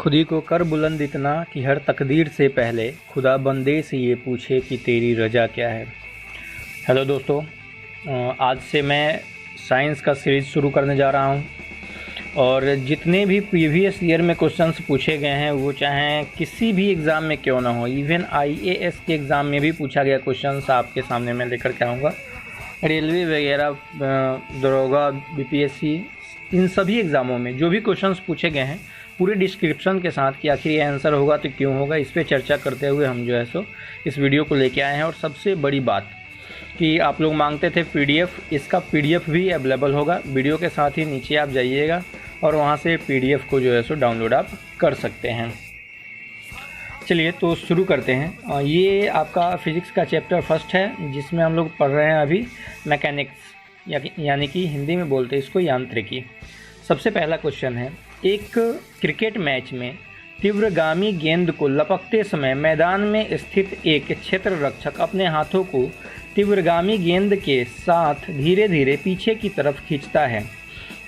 खुदी को कर बुलंद इतना कि हर तकदीर से पहले खुदा बंदे से ये पूछे कि तेरी रजा क्या है। हेलो दोस्तों, आज से मैं साइंस का सीरीज़ शुरू करने जा रहा हूँ और जितने भी प्रीवियस ईयर में क्वेश्चंस पूछे गए हैं वो चाहे किसी भी एग्ज़ाम में क्यों ना हो, इवन IAS के एग्ज़ाम में भी पूछा गया क्वेश्चंस आपके सामने मैं लेकर के आऊँगा। रेलवे वगैरह, दरोगा, BPSC, इन सभी एग्ज़ामों में जो भी क्वेश्चंस पूछे गए हैं पूरे डिस्क्रिप्शन के साथ कि आखिर ये आंसर होगा तो क्यों होगा, इस पे चर्चा करते हुए हम जो है सो इस वीडियो को लेके आए हैं। और सबसे बड़ी बात कि आप लोग मांगते थे PDF, इसका PDF भी अवेलेबल होगा। वीडियो के साथ ही नीचे आप जाइएगा और वहाँ से PDF को जो है सो डाउनलोड आप कर सकते हैं। चलिए तो शुरू करते हैं। ये आपका फिज़िक्स का चैप्टर फर्स्ट है जिसमें हम लोग पढ़ रहे हैं अभी मैकेनिक्स, यानी कि हिंदी में बोलते हैं इसको यांत्रिकी। सबसे पहला क्वेश्चन है, एक क्रिकेट मैच में तीव्रगामी गेंद को लपकते समय मैदान में स्थित एक क्षेत्र रक्षक अपने हाथों को तीव्रगामी गेंद के साथ धीरे धीरे पीछे की तरफ खींचता है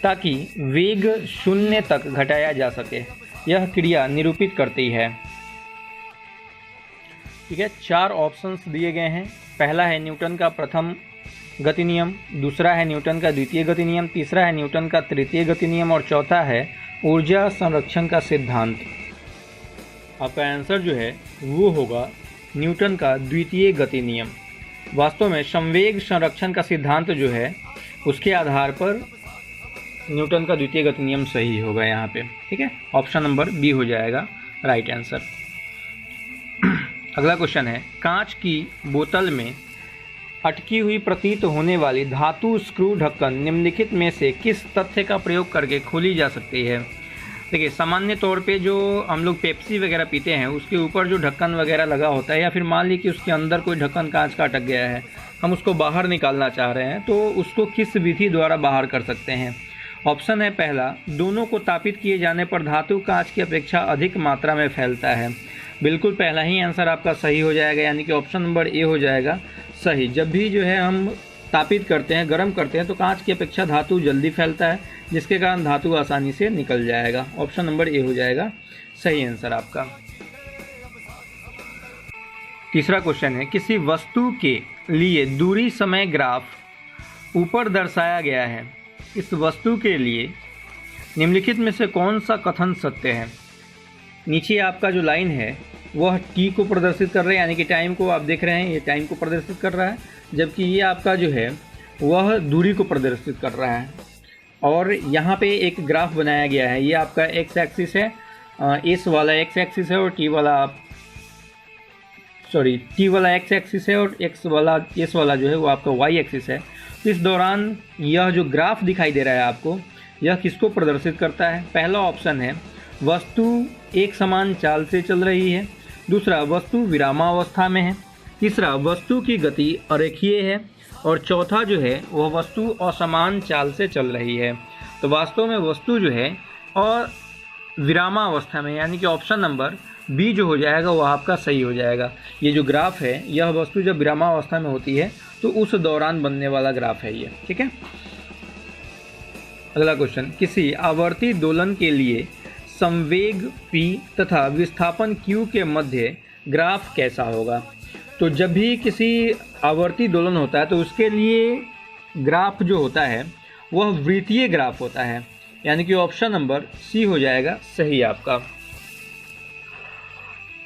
ताकि वेग 0 तक घटाया जा सके। यह क्रिया निरूपित करती है। ठीक है, 4 ऑप्शंस दिए गए हैं। पहला है न्यूटन का प्रथम गति नियम, दूसरा है न्यूटन का द्वितीय गति नियम, तीसरा है न्यूटन का तृतीय गति नियम और चौथा है ऊर्जा संरक्षण का सिद्धांत। आपका आंसर जो है वो होगा न्यूटन का द्वितीय गति नियम। वास्तव में संवेग संरक्षण का सिद्धांत जो है उसके आधार पर न्यूटन का द्वितीय गति नियम सही होगा यहाँ पे। ठीक है, ऑप्शन नंबर बी हो जाएगा राइट आंसर। अगला क्वेश्चन है, कांच की बोतल में अटकी हुई प्रतीत होने वाली धातु स्क्रू ढक्कन निम्नलिखित में से किस तथ्य का प्रयोग करके खोली जा सकती है। देखिए, सामान्य तौर पे जो हम लोग पेप्सी वगैरह पीते हैं उसके ऊपर जो ढक्कन वगैरह लगा होता है, या फिर मान ली कि उसके अंदर कोई ढक्कन कांच का अटक गया है, हम उसको बाहर निकालना चाह रहे हैं, तो उसको किस विधि द्वारा बाहर कर सकते हैं। ऑप्शन है पहला, दोनों को तापित किए जाने पर धातु कांच की अपेक्षा अधिक मात्रा में फैलता है। बिल्कुल पहला ही आंसर आपका सही हो जाएगा, यानी कि ऑप्शन नंबर ए हो जाएगा सही। जब भी जो है हम तापित करते हैं, गर्म करते हैं, तो कांच की अपेक्षा धातु जल्दी फैलता है, जिसके कारण धातु आसानी से निकल जाएगा। ऑप्शन नंबर ए हो जाएगा सही आंसर आपका। तीसरा क्वेश्चन है, किसी वस्तु के लिए दूरी समय ग्राफ ऊपर दर्शाया गया है। इस वस्तु के लिए निम्नलिखित में से कौन सा कथन सत्य है। नीचे आपका जो लाइन है वह t को प्रदर्शित कर रहा है, यानी कि टाइम को आप देख रहे हैं, ये टाइम को प्रदर्शित कर रहा है, जबकि ये आपका जो है वह दूरी को प्रदर्शित कर रहा है। और यहाँ पे एक ग्राफ बनाया गया है, ये आपका x एक्सिस है, s वाला x एक्सिस है और t वाला x एक्सिस है और s वाला जो है वो आपका y एक्सिस है। तो इस दौरान यह जो ग्राफ दिखाई दे रहा है आपको, यह किसको प्रदर्शित करता है। पहला ऑप्शन है वस्तु एक समान चाल से चल रही है, दूसरा वस्तु विरामावस्था में है, तीसरा वस्तु की गति अरेखीय है और चौथा जो है वह वस्तु असमान चाल से चल रही है। तो वास्तव में वस्तु जो है और विरामावस्था में, यानी कि ऑप्शन नंबर बी जो हो जाएगा वह आपका सही हो जाएगा। ये जो ग्राफ है, यह वस्तु जब विरामावस्था में होती है तो उस दौरान बनने वाला ग्राफ है ये। ठीक है, अगला क्वेश्चन, किसी आवर्ती दोलन के लिए संवेग P तथा विस्थापन Q के मध्य ग्राफ कैसा होगा। तो जब भी किसी आवर्ती दोलन होता है तो उसके लिए ग्राफ जो होता है वह वृत्तीय ग्राफ होता है, यानी कि ऑप्शन नंबर सी हो जाएगा सही आपका।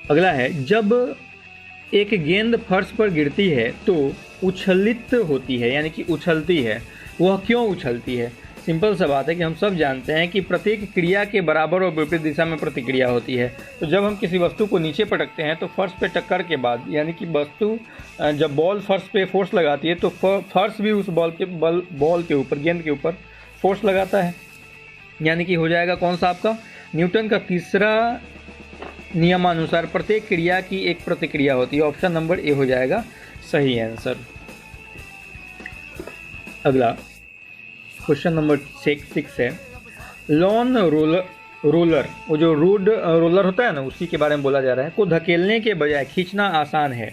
अगला है, जब एक गेंद फर्श पर गिरती है तो उछलित होती है, यानी कि उछलती है। वह क्यों उछलती है। सिंपल सा बात है कि हम सब जानते हैं कि प्रत्येक क्रिया के बराबर और विपरीत दिशा में प्रतिक्रिया होती है। तो जब हम किसी वस्तु को नीचे पटकते हैं तो फर्श पे टक्कर के बाद, यानी कि वस्तु जब बॉल फर्श पे फोर्स लगाती है तो फर्श भी उस बॉल के ऊपर, गेंद के ऊपर फोर्स लगाता है, यानी कि हो जाएगा कौन सा आपका न्यूटन का तीसरा नियमानुसार प्रत्येक क्रिया की एक प्रतिक्रिया होती है। ऑप्शन नंबर ए हो जाएगा सही आंसर। अगला क्वेश्चन नंबर 6 है, लॉन रोलर, वो जो रोलर होता है ना, उसी के बारे में बोला जा रहा है, को धकेलने के बजाय खींचना आसान है।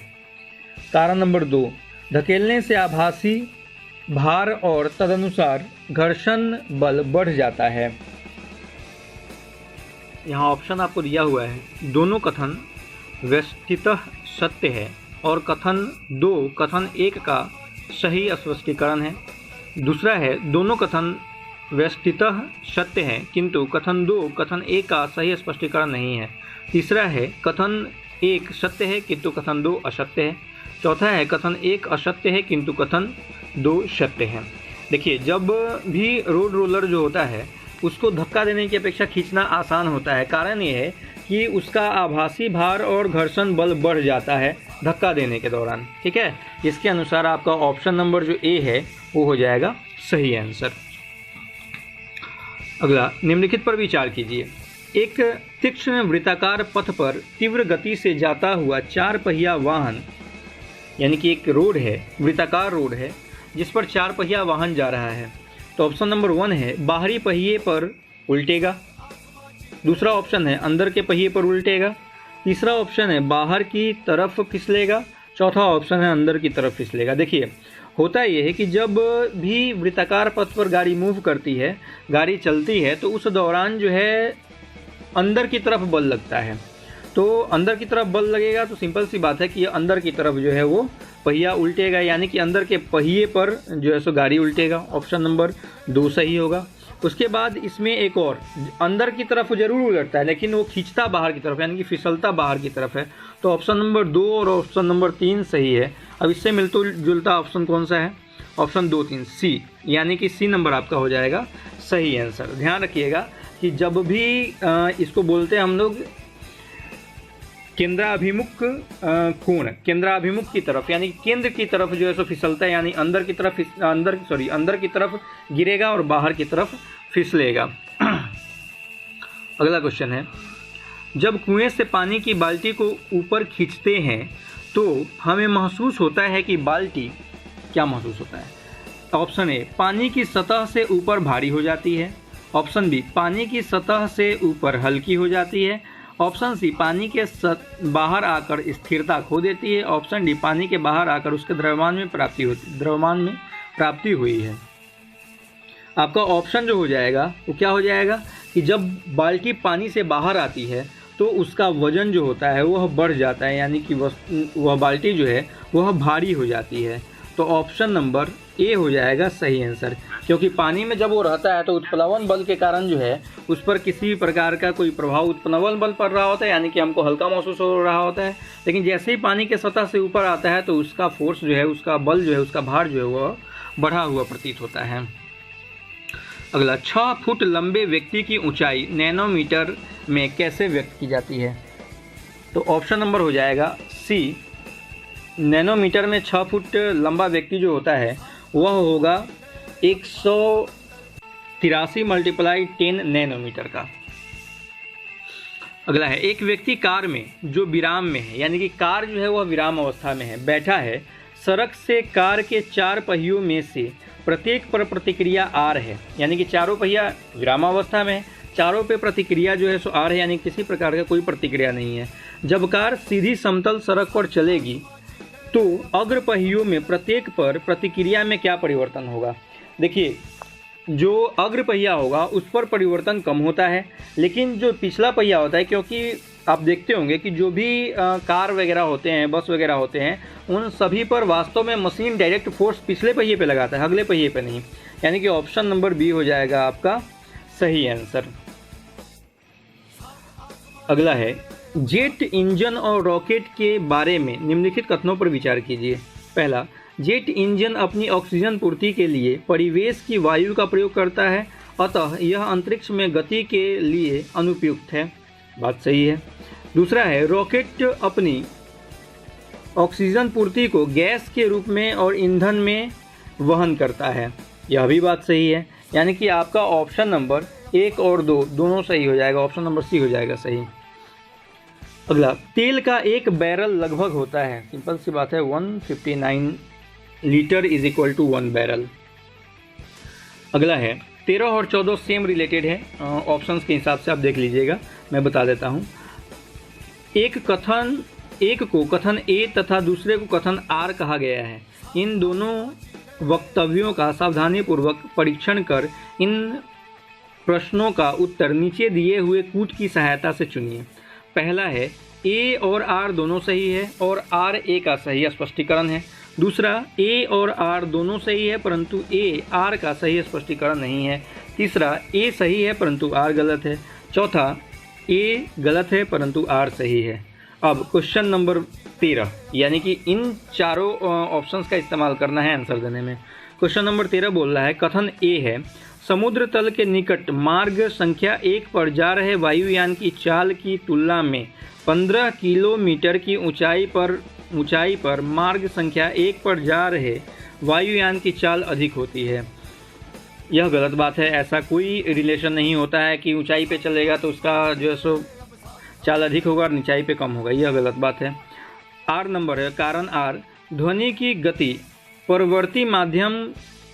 कारण नंबर 2, धकेलने से आभासी भार और तदनुसार घर्षण बल बढ़ जाता है। यहाँ ऑप्शन आपको दिया हुआ है, दोनों कथन वस्तुतः सत्य है और कथन 2 कथन 1 का सही स्पष्टीकरण है। दूसरा है, दोनों कथन वस्तुतः सत्य है किंतु कथन 2 कथन 1 का सही स्पष्टीकरण नहीं है। तीसरा है, कथन 1 सत्य है किंतु कथन 2 असत्य है। चौथा है, कथन 1 असत्य है किंतु कथन 2 सत्य है। देखिए, जब भी रोड रोलर जो होता है उसको धक्का देने की अपेक्षा खींचना आसान होता है। कारण ये है कि उसका आभासी भार और घर्षण बल बढ़ जाता है धक्का देने के दौरान। ठीक है, इसके अनुसार आपका ऑप्शन नंबर जो ए है वो हो जाएगा सही आंसर। अगला, निम्नलिखित पर विचार कीजिए। एक तीक्ष्ण वृत्ताकार पथ पर तीव्र गति से जाता हुआ 4 पहिया वाहन, यानी कि एक रोड है, वृत्ताकार रोड है जिस पर 4 पहिया वाहन जा रहा है। तो ऑप्शन नंबर 1 है, बाहरी पहिए पर उल्टेगा। दूसरा ऑप्शन है, अंदर के पहिए पर उल्टेगा। तीसरा ऑप्शन है, बाहर की तरफ फिसलेगा। चौथा ऑप्शन है, अंदर की तरफ फिसलेगा। देखिए, होता यह है कि जब भी वृत्ताकार पथ पर गाड़ी मूव करती है, गाड़ी चलती है, तो उस दौरान जो है अंदर की तरफ बल लगता है। तो अंदर की तरफ बल लगेगा तो सिंपल सी बात है कि अंदर की तरफ जो है वो पहिया उल्टेगा, यानी कि अंदर के पहिए पर जो है सो गाड़ी उल्टेगा। ऑप्शन नंबर 2 सही होगा। उसके बाद इसमें एक और, अंदर की तरफ जरूर उलटता है लेकिन वो खींचता बाहर की तरफ, यानी कि फिसलता बाहर की तरफ है। तो ऑप्शन नंबर 2 और ऑप्शन नंबर 3 सही है। अब इससे मिलता जुलता ऑप्शन कौन सा है? ऑप्शन 2, 3 सी, यानी कि सी नंबर आपका हो जाएगा सही आंसर। ध्यान रखिएगा कि जब भी इसको बोलते हैं हम लोग केंद्राभिमुख कोण, केंद्राभिमुख की तरफ, यानी केंद्र की तरफ जो है सो फिसलता है, यानी अंदर की तरफ गिरेगा और बाहर की तरफ फिसलेगा। अगला क्वेश्चन है, जब कुएं से पानी की बाल्टी को ऊपर खींचते हैं तो हमें महसूस होता है कि बाल्टी क्या महसूस होता है? ऑप्शन ए, पानी की सतह से ऊपर भारी हो जाती है। ऑप्शन बी, पानी की सतह से ऊपर हल्की हो जाती है। ऑप्शन सी, पानी के बाहर आकर स्थिरता खो देती है। ऑप्शन डी, पानी के बाहर आकर उसके द्रव्यमान में प्राप्ति हुई है। आपका ऑप्शन जो हो जाएगा वो क्या हो जाएगा कि जब बाल्टी पानी से बाहर आती है तो उसका वजन जो होता है वह बढ़ जाता है, यानी कि वह बाल्टी जो है वह भारी हो जाती है। तो ऑप्शन नंबर ए हो जाएगा सही आंसर, क्योंकि पानी में जब वो रहता है तो उत्प्लवन बल के कारण जो है उस पर किसी भी प्रकार का कोई प्रभाव उत्प्लवन बल पड़ रहा होता है, यानी कि हमको हल्का महसूस हो रहा होता है। लेकिन जैसे ही पानी के सतह से ऊपर आता है तो उसका फोर्स जो है, उसका बल जो है, उसका भार जो है वह बढ़ा हुआ प्रतीत होता है। अगला, 6 फुट लंबे व्यक्ति की ऊंचाई नैनोमीटर में कैसे व्यक्त की जाती है? तो ऑप्शन नंबर हो जाएगा सी, नैनोमीटर में 6 फुट लंबा व्यक्ति जो होता है वह होगा 183 × 10 नैनोमीटर का। अगला है, एक व्यक्ति कार में जो विराम में है, यानी कि कार जो है वह विराम अवस्था में है, बैठा है, सड़क से कार के 4 पहियों में से प्रत्येक पर प्रतिक्रिया आर है, यानी कि चारों पहिया विरामावस्था में है, चारों पे प्रतिक्रिया जो है सो आर है, यानी किसी प्रकार का कोई प्रतिक्रिया नहीं है। जब कार सीधी समतल सड़क पर चलेगी तो अग्र पहियों में प्रत्येक पर प्रतिक्रिया में क्या परिवर्तन होगा? देखिए, जो अग्र पहिया होगा उस पर परिवर्तन कम होता है, लेकिन जो पिछला पहिया होता है, क्योंकि आप देखते होंगे कि जो भी कार वगैरह होते हैं, बस वगैरह होते हैं, उन सभी पर वास्तव में मशीन डायरेक्ट फोर्स पिछले पहिए पे लगाता है, अगले पहिए पे नहीं, यानी कि ऑप्शन नंबर बी हो जाएगा आपका सही आंसर। अगला है, जेट इंजन और रॉकेट के बारे में निम्नलिखित कथनों पर विचार कीजिए। पहला, जेट इंजन अपनी ऑक्सीजन पूर्ति के लिए परिवेश की वायु का प्रयोग करता है, अतः यह अंतरिक्ष में गति के लिए अनुपयुक्त है। बात सही है। दूसरा है, रॉकेट अपनी ऑक्सीजन पूर्ति को गैस के रूप में और ईंधन में वहन करता है। यह भी बात सही है, यानी कि आपका ऑप्शन नंबर 1 और 2 दोनों सही हो जाएगा, ऑप्शन नंबर सी हो जाएगा सही। अगला, तेल का एक बैरल लगभग होता है, सिंपल सी बात है, 159 litre is equal to 1 barrel. अगला है, 13 और 14 सेम रिलेटेड है, ऑप्शंस के हिसाब से आप देख लीजिएगा, मैं बता देता हूँ। एक को कथन ए तथा दूसरे को कथन आर कहा गया है। इन दोनों वक्तव्यों का सावधानीपूर्वक परीक्षण कर इन प्रश्नों का उत्तर नीचे दिए हुए कूट की सहायता से चुनिए। पहला है ए और आर दोनों सही है और आर ए का सही स्पष्टीकरण है। दूसरा, ए और आर दोनों सही है परंतु ए आर का सही स्पष्टीकरण नहीं है। तीसरा, ए सही है परंतु आर गलत है। चौथा, ए गलत है परंतु आर सही है। अब क्वेश्चन नंबर 13, यानी कि इन चारों ऑप्शंस का इस्तेमाल करना है आंसर देने में। क्वेश्चन नंबर 13 बोल रहा है, कथन ए है समुद्र तल के निकट मार्ग संख्या 1 पर जा रहे वायुयान की चाल की तुलना में 15 किलोमीटर की ऊंचाई पर मार्ग संख्या 1 पर जा रहे वायुयान की चाल अधिक होती है। यह गलत बात है। ऐसा कोई रिलेशन नहीं होता है कि ऊंचाई पे चलेगा तो उसका जो है सो चाल अधिक होगा और निचाई पे कम होगा, यह गलत बात है। आर नंबर है, कारण आर ध्वनि की गति परवर्ती माध्यम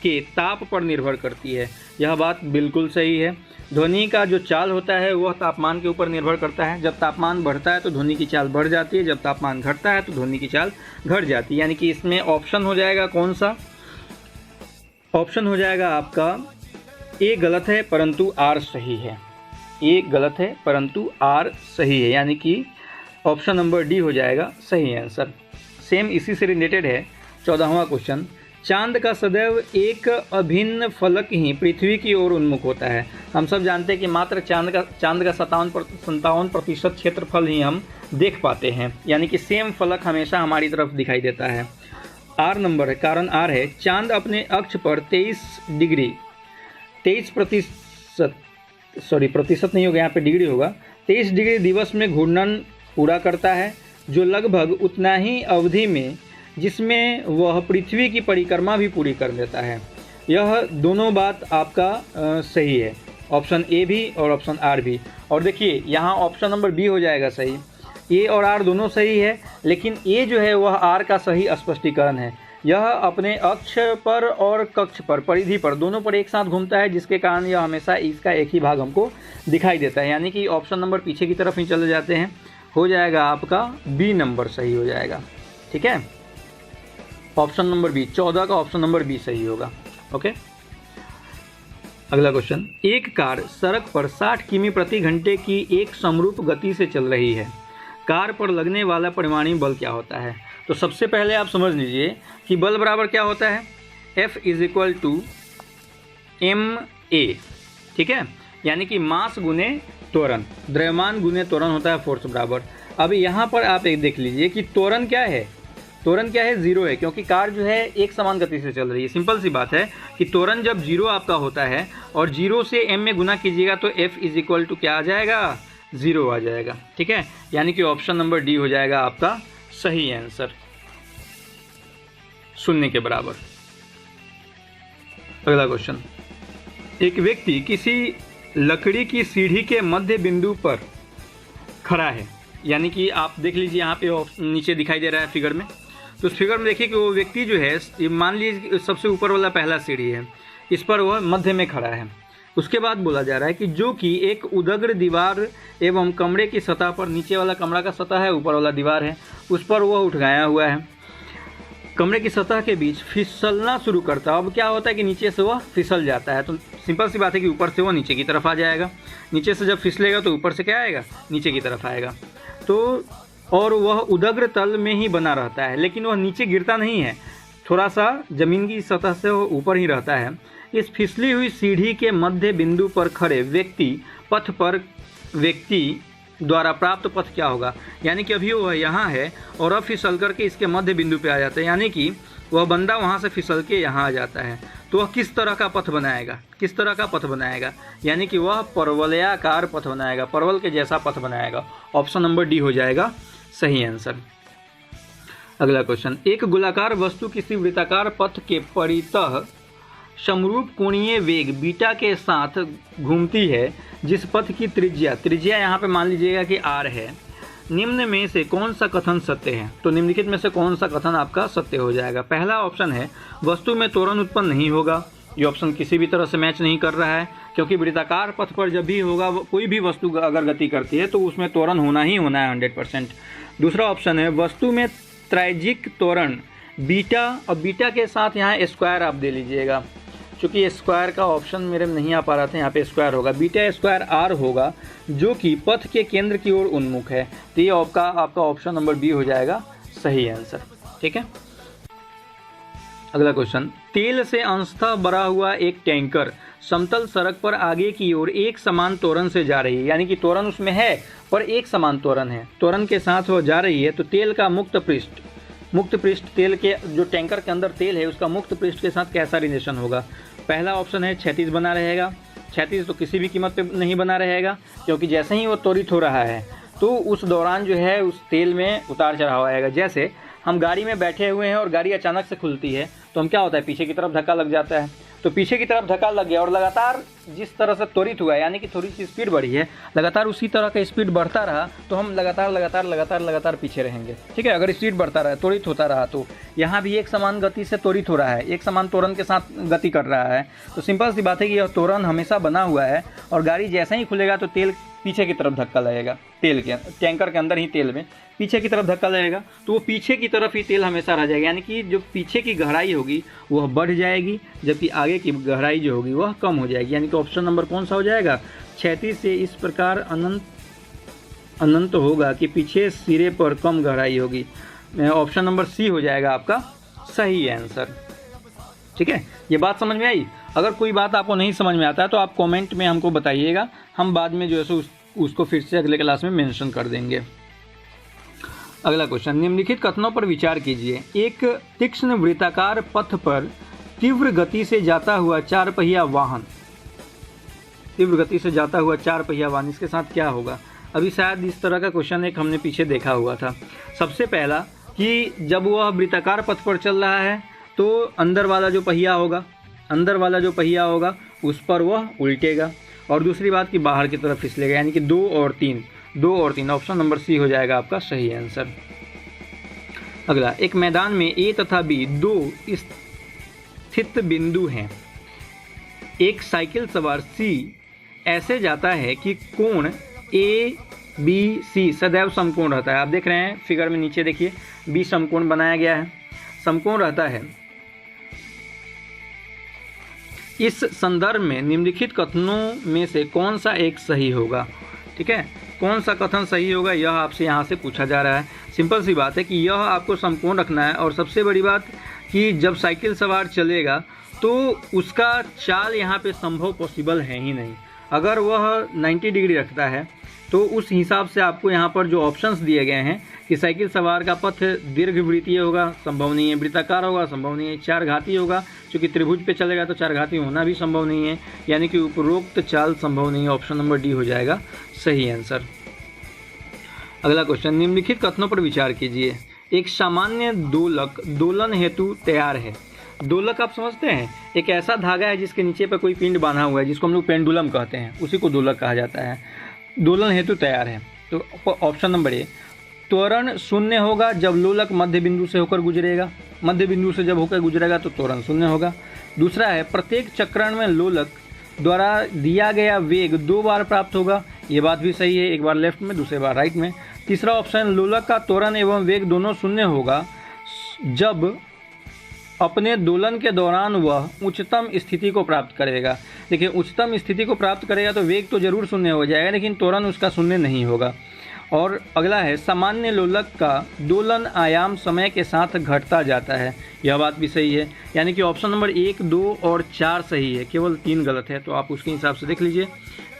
के ताप पर निर्भर करती है। यह बात बिल्कुल सही है। ध्वनि का जो चाल होता है वह तापमान के ऊपर निर्भर करता है। जब तापमान बढ़ता है तो ध्वनि की चाल बढ़ जाती है, जब तापमान घटता है तो ध्वनि की चाल घट जाती है। यानी कि इसमें ऑप्शन हो जाएगा कौन सा? ऑप्शन हो जाएगा आपका ए गलत है परंतु आर सही है। ए गलत है परंतु आर सही है, यानी कि ऑप्शन नंबर डी हो जाएगा सही आंसर। सेम इसी से रिलेटेड है 14वां क्वेश्चन, चांद का सदैव एक अभिन्न फलक ही पृथ्वी की ओर उन्मुख होता है। हम सब जानते हैं कि मात्र चांद का 57% क्षेत्रफल ही हम देख पाते हैं, यानी कि सेम फलक हमेशा हमारी तरफ दिखाई देता है। आर नंबर है, कारण आर है चांद अपने अक्ष पर 23 डिग्री दिवस में घूर्णन पूरा करता है, जो लगभग उतना ही अवधि में जिसमें वह पृथ्वी की परिक्रमा भी पूरी कर देता है। यह दोनों बात आपका सही है, ऑप्शन ए भी और ऑप्शन आर भी। और देखिए यहाँ ऑप्शन नंबर बी हो जाएगा सही। ए और आर दोनों सही है, लेकिन ए जो है वह आर का सही स्पष्टीकरण है। यह अपने अक्ष पर और कक्ष पर, परिधि पर, दोनों पर एक साथ घूमता है, जिसके कारण यह हमेशा इसका एक ही भाग हमको दिखाई देता है। यानी कि ऑप्शन नंबर पीछे की तरफ ही चले जाते हैं, हो जाएगा आपका बी नंबर सही हो जाएगा। ठीक है, ऑप्शन नंबर बी, 14 का ऑप्शन नंबर बी सही होगा। ओके, अगला क्वेश्चन, एक कार सड़क पर 60 किमी प्रति घंटे की एक समरूप गति से चल रही है। कार पर लगने वाला परिमाणी बल क्या होता है? तो सबसे पहले आप समझ लीजिए कि बल बराबर क्या होता है, F = ma। ठीक है, यानी कि मास गुने त्वरण, द्रव्यमान गुने त्वरण होता है फोर्स बराबर। अब यहाँ पर आप एक देख लीजिए कि त्वरण क्या है, त्वरण क्या है, 0 है, क्योंकि कार जो है एक समान गति से चल रही है। सिंपल सी बात है कि त्वरण जब 0 आपका होता है और 0 से m में गुना कीजिएगा तो F = क्या आ जाएगा, 0 आ जाएगा। ठीक है, यानी कि ऑप्शन नंबर डी हो जाएगा आपका सही आंसर, 0 के बराबर। अगला क्वेश्चन, एक व्यक्ति किसी लकड़ी की सीढ़ी के मध्य बिंदु पर खड़ा है, यानी कि आप देख लीजिए यहाँ पे नीचे दिखाई दे रहा है फिगर में। तो उस फिगर में देखिए कि वो व्यक्ति जो है, मान लीजिए सबसे ऊपर वाला पहला सीढ़ी है, इस पर वह मध्य में खड़ा है। उसके बाद बोला जा रहा है कि जो कि एक उदग्र दीवार एवं कमरे की सतह पर, नीचे वाला कमरा का सतह है, ऊपर वाला दीवार है, उस पर वह उठगाया हुआ है। कमरे की सतह के बीच फिसलना शुरू करता है। अब क्या होता है कि नीचे से वह फिसल जाता है, तो सिंपल सी बात है कि ऊपर से वह नीचे की तरफ आ जाएगा। नीचे से जब फिसलेगा तो ऊपर से क्या आएगा, नीचे की तरफ आएगा। तो और वह उदग्र तल में ही बना रहता है, लेकिन वह नीचे गिरता नहीं है, थोड़ा सा जमीन की सतह से वह ऊपर ही रहता है। इस फिसली हुई सीढ़ी के मध्य बिंदु पर खड़े व्यक्ति द्वारा प्राप्त पथ क्या होगा? यानी कि अभी वह यहाँ है और अब फिसल करके इसके मध्य बिंदु पे आ जाता है, यानी कि वह बंदा वहाँ से फिसल के यहाँ आ जाता है। तो वह किस तरह का पथ बनाएगा, किस तरह का पथ बनाएगा? यानी कि वह परवलयाकार पथ बनाएगा, परवल के जैसा पथ बनाएगा। ऑप्शन नंबर डी हो जाएगा सही आंसर। अगला क्वेश्चन, एक गोलाकार वस्तु किसी वृत्ताकार पथ के परितः समरूप कोणीय वेग बीटा के साथ घूमती है, जिस पथ की त्रिज्या यहाँ पे मान लीजिएगा कि r है। निम्न में से कौन सा कथन सत्य है? तो निम्नलिखित में से कौन सा कथन आपका सत्य हो जाएगा? पहला ऑप्शन है वस्तु में त्वरण उत्पन्न नहीं होगा। ये ऑप्शन किसी भी तरह से मैच नहीं कर रहा है, क्योंकि वृत्ताकार पथ पर जब भी होगा, कोई भी वस्तु अगर गति करती है तो उसमें त्वरण होना ही होना है 100%। दूसरा ऑप्शन है वस्तु में त्रैजिक त्वरण बीटा, और बीटा के साथ यहाँ स्क्वायर आप दे लीजिएगा, चूँकि स्क्वायर का ऑप्शन मेरे में नहीं आ पा रहा था, यहाँ पे स्क्वायर होगा, बीटा स्क्वायर आर होगा जो कि पथ के केंद्र की ओर उन्मुख है। तो ये आपका ऑप्शन नंबर बी हो जाएगा सही आंसर। ठीक है, अगला क्वेश्चन, तेल से अंशतः भरा हुआ एक टैंकर समतल सड़क पर आगे की ओर एक समान त्वरण से जा रही है, यानी कि त्वरण उसमें है पर एक समान त्वरण है, त्वरण के साथ वो जा रही है। तो तेल का मुक्त पृष्ठ तेल के जो टैंकर के अंदर तेल है उसका मुक्त पृष्ठ के साथ कैसा रिलेशन होगा? पहला ऑप्शन है क्षैतिज बना रहेगा। क्षैतिज तो किसी भी कीमत पे नहीं बना रहेगा, क्योंकि जैसे ही वो त्वरित हो रहा है तो उस दौरान जो है उस तेल में उतार चढ़ाव आएगा। जैसे हम गाड़ी में बैठे हुए हैं और गाड़ी अचानक से खुलती है तो हम क्या होता है, पीछे की तरफ धक्का लग जाता है। तो पीछे की तरफ धक्का लग गया और लगातार जिस तरह से त्वरित हुआ है, यानी कि थोड़ी सी स्पीड बढ़ी है, लगातार उसी तरह का स्पीड बढ़ता रहा तो हम लगातार पीछे रहेंगे। ठीक है, अगर स्पीड बढ़ता रहा, त्वरित होता रहा, तो यहाँ भी एक समान गति से त्वरित हो रहा है, एक समान त्वरण के साथ गति कर रहा है। तो सिंपल सी बात है कि यह त्वरण हमेशा बना हुआ है और गाड़ी जैसे ही खुलेगा तो तेल पीछे की तरफ धक्का लगेगा, तेल के टैंकर के अंदर ही तेल में पीछे की तरफ धक्का लगेगा तो वो पीछे की तरफ ही तेल हमेशा रह जाएगा, यानी कि जो पीछे की गहराई होगी वह बढ़ जाएगी जबकि आगे की गहराई जो होगी वह कम हो जाएगी। यानी कि ऑप्शन नंबर कौन सा हो जाएगा? क्षैतिज से इस प्रकार अनंत होगा कि पीछे सिरे पर कम गहराई होगी। ऑप्शन नंबर सी हो जाएगा आपका सही आंसर। ठीक है, ये बात समझ में आई? अगर कोई बात आपको नहीं समझ में आता है तो आप कमेंट में हमको बताइएगा, हम बाद में जो है उसको फिर से अगले क्लास में मेंशन कर देंगे। अगला क्वेश्चन, निम्नलिखित कथनों पर विचार कीजिए। एक तीक्ष्ण वृत्ताकार पथ पर तीव्र गति से जाता हुआ चार पहिया वाहन, इसके साथ क्या होगा? अभी शायद इस तरह का क्वेश्चन एक हमने पीछे देखा हुआ था। सबसे पहला कि जब वह वृत्ताकार पथ पर चल रहा है तो अंदर वाला जो पहिया होगा उस पर वह उल्टेगा, और दूसरी बात कि बाहर की तरफ फिसलेगा, यानी कि 2 और 3। ऑप्शन नंबर सी हो जाएगा आपका सही आंसर। अगला, एक मैदान में ए तथा बी दो स्थित बिंदु हैं। एक साइकिल सवार सी ऐसे जाता है कि कोण ए बी सी सदैव समकोण रहता है। आप देख रहे हैं फिगर में नीचे देखिए, बी समकोण बनाया गया है, समकोण रहता है। इस संदर्भ में निम्नलिखित कथनों में से कौन सा एक सही होगा? ठीक है, कौन सा कथन सही होगा यह आपसे यहाँ से पूछा जा रहा है। सिंपल सी बात है कि यह आपको समकोण रखना है, और सबसे बड़ी बात कि जब साइकिल सवार चलेगा तो उसका चाल यहाँ पे संभव पॉसिबल है ही नहीं। अगर वह 90 डिग्री रखता है तो उस हिसाब से आपको यहाँ पर जो ऑप्शंस दिए गए हैं कि साइकिल सवार का पथ दीर्घवृत्तीय होगा, संभव नहीं है, वृत्ताकार होगा, संभव नहीं है, चार घाती होगा, क्योंकि त्रिभुज पे चलेगा तो चार घाती होना भी संभव नहीं है, यानी कि उपरोक्त चाल संभव नहीं है। ऑप्शन नंबर डी हो जाएगा सही आंसर। अगला क्वेश्चन, निम्नलिखित कथनों पर विचार कीजिए। एक सामान्य दोलक दोलन हेतु तैयार है। दोलक आप समझते हैं, एक ऐसा धागा है जिसके नीचे पर कोई पिंड बांधा हुआ है, जिसको हम लोग पेंडुलम कहते हैं, उसी को दोलक कहा जाता है। दोलन हेतु तैयार है। तो ऑप्शन नंबर ए, त्वरण शून्य होगा जब लोलक मध्य बिंदु से होकर गुजरेगा, मध्य बिंदु से जब होकर गुजरेगा तो त्वरण शून्य होगा। दूसरा है, प्रत्येक चक्रण में लोलक द्वारा दिया गया वेग 2 बार प्राप्त होगा। ये बात भी सही है, एक बार लेफ्ट में दूसरे बार राइट में। तीसरा ऑप्शन, लोलक का त्वरण एवं वेग दोनों शून्य होगा जब अपने दोलन के दौरान वह उच्चतम स्थिति को प्राप्त करेगा। देखिए, उच्चतम स्थिति को प्राप्त करेगा तो वेग तो जरूर शून्य हो जाएगा, लेकिन त्वरण उसका शून्य नहीं होगा। और अगला है, सामान्य लोलक का दोलन आयाम समय के साथ घटता जाता है। यह बात भी सही है, यानी कि ऑप्शन नंबर 1, 2 और 4 सही है, केवल 3 गलत है, तो आप उसके हिसाब से देख लीजिए।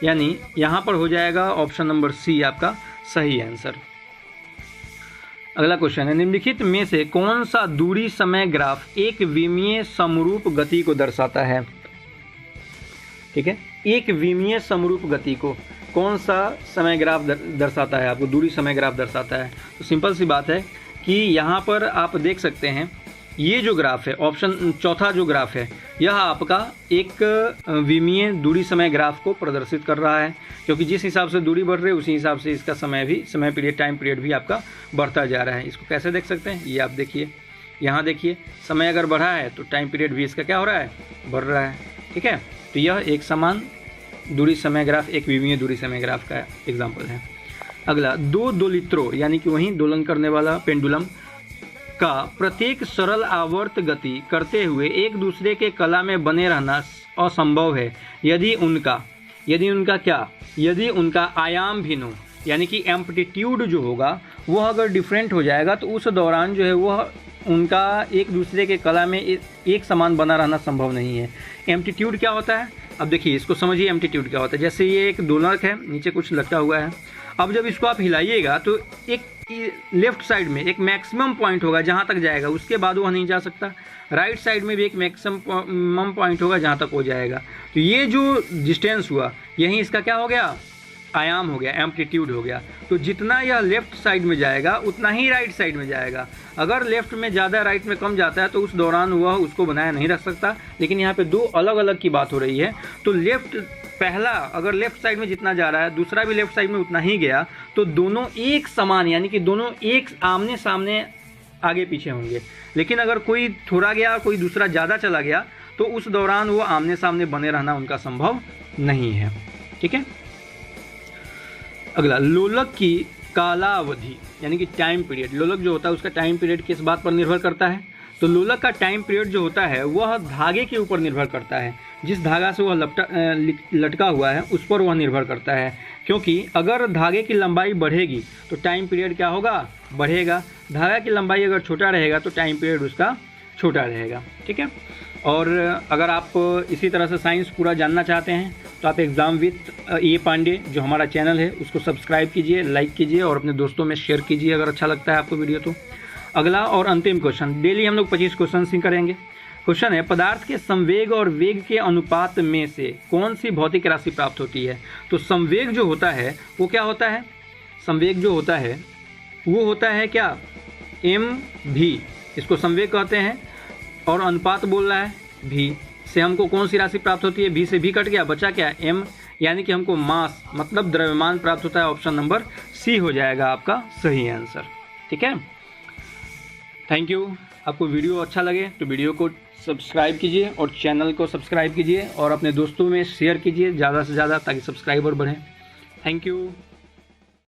यानी यहाँ पर हो जाएगा ऑप्शन नंबर सी आपका सही आंसर। अगला क्वेश्चन है, निम्नलिखित में से कौन सा दूरी समय ग्राफ एक विमीय समरूप गति को दर्शाता है? ठीक है, एक विमीय समरूप गति को कौन सा समय ग्राफ दर्शाता है? आपको दूरी समय ग्राफ दर्शाता है। तो सिंपल सी बात है कि यहाँ पर आप देख सकते हैं, ये जो ग्राफ है, ऑप्शन चौथा जो ग्राफ है, यह आपका एक विमीय दूरी समय ग्राफ को प्रदर्शित कर रहा है, क्योंकि जिस हिसाब से दूरी बढ़ रही है उसी हिसाब से इसका समय पीरियड, टाइम पीरियड भी आपका बढ़ता जा रहा है। इसको कैसे देख सकते हैं? ये आप देखिए, यहाँ देखिए, समय अगर बढ़ा है तो टाइम पीरियड भी इसका क्या हो रहा है? बढ़ रहा है। ठीक है, तो यह एक समान दूरी समय ग्राफ, एक विमीय दूरी समय ग्राफ का एग्जाम्पल है। अगला, 2 दोलित्रों यानी कि वहीं दोलन करने वाला पेंडुलम का प्रत्येक सरल आवर्त गति करते हुए एक दूसरे के कला में बने रहना असंभव है यदि उनका आयाम भिन्न हो, यानी कि एम्पलीट्यूड जो होगा वह अगर डिफरेंट हो जाएगा तो उस दौरान जो है वह उनका एक दूसरे के कला में एक समान बना रहना संभव नहीं है। एम्पलीट्यूड क्या होता है, अब देखिए इसको समझिए एम्पलीट्यूड क्या होता है। जैसे ये एक दोलक है, नीचे कुछ लटका हुआ है, अब जब इसको आप हिलाइएगा तो एक लेफ्ट साइड में एक मैक्सिमम पॉइंट होगा जहाँ तक जाएगा, उसके बाद वह नहीं जा सकता। राइट साइड में भी एक मैक्सिमम पॉइंट होगा जहाँ तक हो जाएगा। तो ये जो डिस्टेंस हुआ यहीं इसका क्या हो गया, आयाम हो गया, एम्पलीट्यूड हो गया। तो जितना यह लेफ्ट साइड में जाएगा उतना ही राइट साइड में जाएगा। अगर लेफ्ट में ज़्यादा राइट में कम जाता है तो उस दौरान वह उसको बनाए नहीं रख सकता। लेकिन यहाँ पे दो अलग अलग की बात हो रही है। तो लेफ्ट पहला अगर लेफ्ट साइड में जितना जा रहा है दूसरा भी लेफ्ट साइड में उतना ही गया तो दोनों एक समान, यानी कि दोनों एक आमने सामने आगे पीछे होंगे। लेकिन अगर कोई थोड़ा गया कोई दूसरा ज़्यादा चला गया तो उस दौरान वो आमने सामने बने रहना उनका संभव नहीं है। ठीक है। अगला, लोलक की कालावधि यानी कि टाइम पीरियड। लोलक जो होता है उसका टाइम पीरियड किस बात पर निर्भर करता है, तो लोलक का टाइम पीरियड जो होता है वह धागे के ऊपर निर्भर करता है। जिस धागा से वह लटका हुआ है उस पर वह निर्भर करता है। क्योंकि अगर धागे की लंबाई बढ़ेगी तो टाइम पीरियड क्या होगा, बढ़ेगा। धागा की लंबाई अगर छोटा रहेगा तो टाइम पीरियड उसका छोटा रहेगा। ठीक है। और अगर आप इसी तरह से साइंस पूरा जानना चाहते हैं तो आप एग्ज़ाम विथ ए पांडे जो हमारा चैनल है उसको सब्सक्राइब कीजिए, लाइक कीजिए और अपने दोस्तों में शेयर कीजिए अगर अच्छा लगता है आपको वीडियो तो। अगला और अंतिम क्वेश्चन, डेली हम लोग 25 क्वेश्चन ही करेंगे। क्वेश्चन है, पदार्थ के संवेग और वेग के अनुपात में से कौन सी भौतिक राशि प्राप्त होती है। तो संवेग जो होता है वो क्या होता है, संवेग जो होता है वो होता है क्या, mv, इसको संवेग कहते हैं। और अनुपात बोल रहा है v से हमको कौन सी राशि प्राप्त होती है, v से v कट गया, बचा क्या, m, यानी कि हमको मास मतलब द्रव्यमान प्राप्त होता है। ऑप्शन नंबर सी हो जाएगा आपका सही आंसर। ठीक है। Thank you. आपको वीडियो अच्छा लगे तो वीडियो को सब्सक्राइब कीजिए और चैनल को सब्सक्राइब कीजिए और अपने दोस्तों में शेयर कीजिए ज़्यादा से ज़्यादा ताकि सब्सक्राइबर बढ़ें। Thank you.